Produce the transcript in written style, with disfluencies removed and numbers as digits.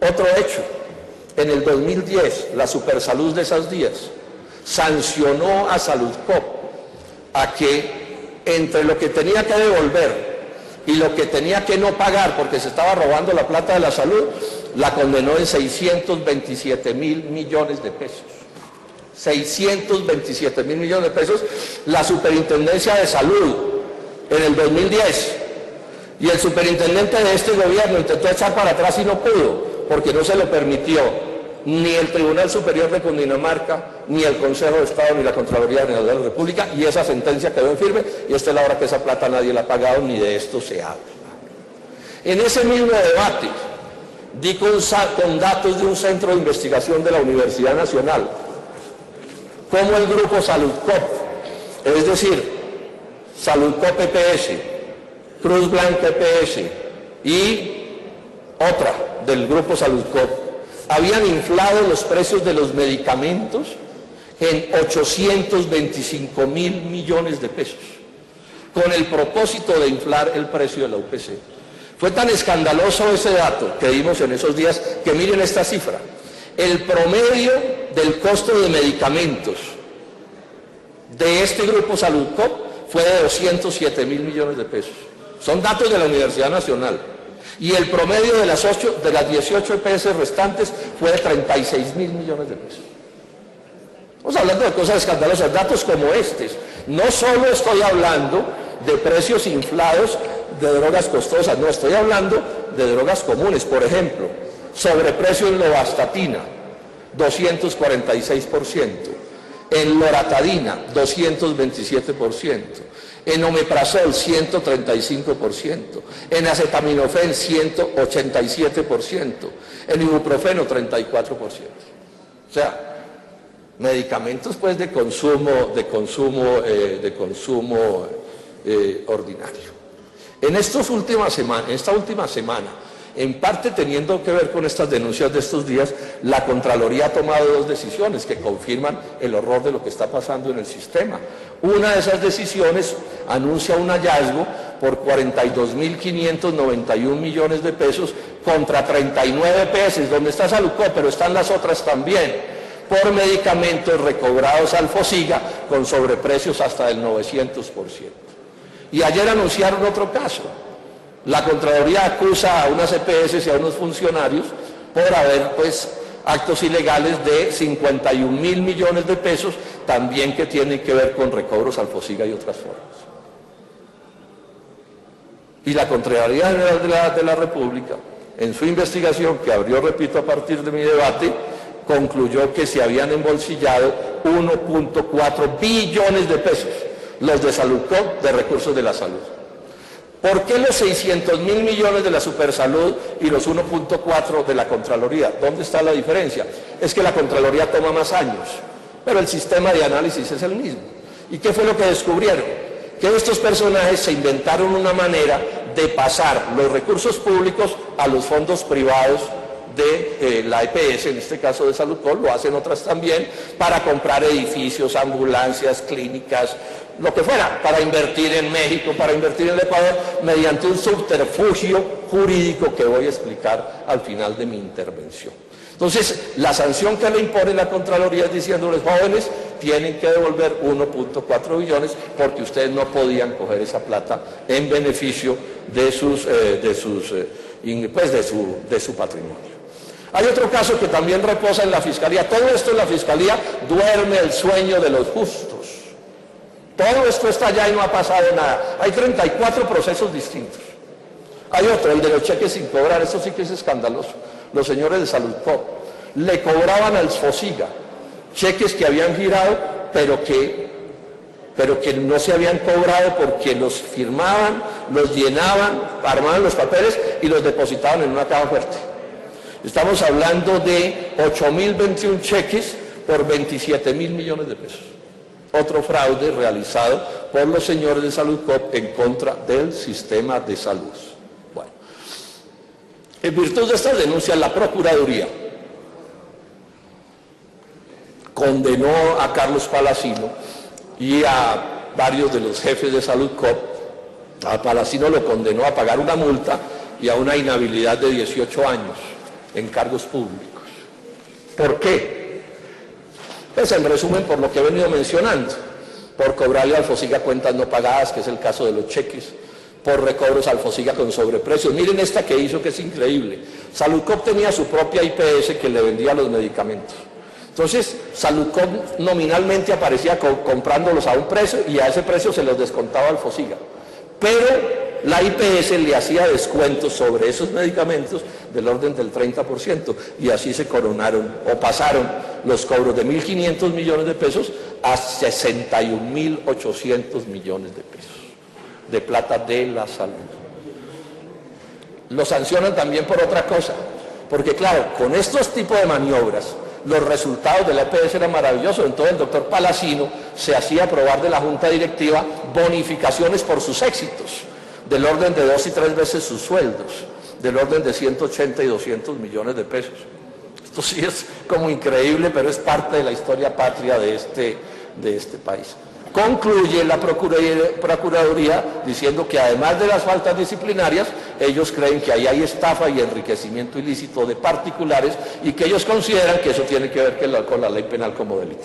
Otro hecho, en el 2010, la Supersalud de esos días sancionó a Saludcop a que entre lo que tenía que devolver y lo que tenía que no pagar porque se estaba robando la plata de la salud, la condenó en 627.000 millones de pesos. 627.000 millones de pesos la Superintendencia de Salud en el 2010. Y el superintendente de este gobierno intentó echar para atrás y no pudo, porque no se lo permitió ni el Tribunal Superior de Cundinamarca, ni el Consejo de Estado, ni la Contraloría General de la República, y esa sentencia quedó en firme, y esta es la hora que esa plata nadie la ha pagado, ni de esto se habla. En ese mismo debate, di con datos de un centro de investigación de la Universidad Nacional, como el grupo Saludcop, es decir, Saludcop EPS, Cruz Blanca EPS y otra del grupo Saludcop, habían inflado los precios de los medicamentos en 825.000 millones de pesos, con el propósito de inflar el precio de la UPC. Fue tan escandaloso ese dato que dimos en esos días que miren esta cifra. El promedio del costo de medicamentos de este grupo Saludcop fue de 207.000 millones de pesos. Son datos de la Universidad Nacional. Y el promedio de las 18 EPS restantes fue de 36.000 millones de pesos. Estamos hablando de cosas escandalosas, datos como estos. No solo estoy hablando de precios inflados de drogas costosas, no, estoy hablando de drogas comunes. Por ejemplo, sobreprecio en lovastatina, 246%, en loratadina, 227%, en omeprazol, 135%, en acetaminofén, 187%, en ibuprofeno, 34%. O sea, medicamentos pues de consumo ordinario. En esta última semana, en parte teniendo que ver con estas denuncias de estos días, la Contraloría ha tomado dos decisiones que confirman el horror de lo que está pasando en el sistema. Una de esas decisiones anuncia un hallazgo por 42.591 millones de pesos contra 39 EPS, donde está Saludcop, pero están las otras también, por medicamentos recobrados al Fosiga con sobreprecios hasta del 900%. Y ayer anunciaron otro caso. La Contraloría acusa a unas EPS y a unos funcionarios por haber, actos ilegales de 51.000 millones de pesos, también que tienen que ver con recobros al Fosiga y otras formas. Y la Contraloría General de la República, en su investigación, que abrió, repito, a partir de mi debate, concluyó que se habían embolsillado 1.4 billones de pesos, los de Saludcop, de recursos de la salud. ¿Por qué los 600.000 millones de la Supersalud y los 1.4 de la Contraloría? ¿Dónde está la diferencia? Es que la Contraloría toma más años, pero el sistema de análisis es el mismo. ¿Y qué fue lo que descubrieron? Que estos personajes se inventaron una manera de pasar los recursos públicos a los fondos privados de la EPS, en este caso de Saludcop, lo hacen otras también, para comprar edificios, ambulancias, clínicas, lo que fuera, para invertir en México, para invertir en el Ecuador, mediante un subterfugio jurídico que voy a explicar al final de mi intervención. Entonces, la sanción que le impone la Contraloría es diciéndoles: jóvenes, tienen que devolver 1.4 billones porque ustedes no podían coger esa plata en beneficio de su patrimonio. Hay otro caso que también reposa en la Fiscalía. Todo esto en la Fiscalía duerme el sueño de los justos. Todo esto está allá y no ha pasado nada. Hay 34 procesos distintos. Hay otro, el de los cheques sin cobrar. Esto sí que es escandaloso. Los señores de Saludcop le cobraban al Fosiga cheques que habían girado, pero que no se habían cobrado porque los firmaban, los llenaban, armaban los papeles y los depositaban en una caja fuerte. Estamos hablando de 8.021 cheques por 27.000 millones de pesos. Otro fraude realizado por los señores de Saludcop en contra del sistema de salud. Bueno, en virtud de estas denuncias, la Procuraduría condenó a Carlos Palacino y a varios de los jefes de Saludcop. A Palacino lo condenó a pagar una multa y a una inhabilidad de 18 años. en cargos públicos. ¿Por qué? Pues en resumen, por lo que he venido mencionando, por cobrarle al Fosiga cuentas no pagadas, que es el caso de los cheques, por recobros al Fosiga con sobreprecios. Miren esta que hizo, que es increíble. Saludcop tenía su propia IPS que le vendía los medicamentos. Entonces, Saludcop nominalmente aparecía comprándolos a un precio y a ese precio se los descontaba al Fosiga. Pero la IPS le hacía descuentos sobre esos medicamentos del orden del 30%, y así se coronaron o pasaron los cobros de 1.500 millones de pesos a 61.800 millones de pesos de plata de la salud. Lo sancionan también por otra cosa, porque claro, con estos tipos de maniobras, los resultados de la EPS eran maravillosos. Entonces el doctor Palacino se hacía aprobar de la Junta Directiva bonificaciones por sus éxitos, del orden de 2 y 3 veces sus sueldos, del orden de 180 y 200 millones de pesos. Esto sí es como increíble, pero es parte de la historia patria de este país. Concluye la Procuraduría diciendo que además de las faltas disciplinarias, ellos creen que ahí hay estafa y enriquecimiento ilícito de particulares y que ellos consideran que eso tiene que ver con la ley penal como delito.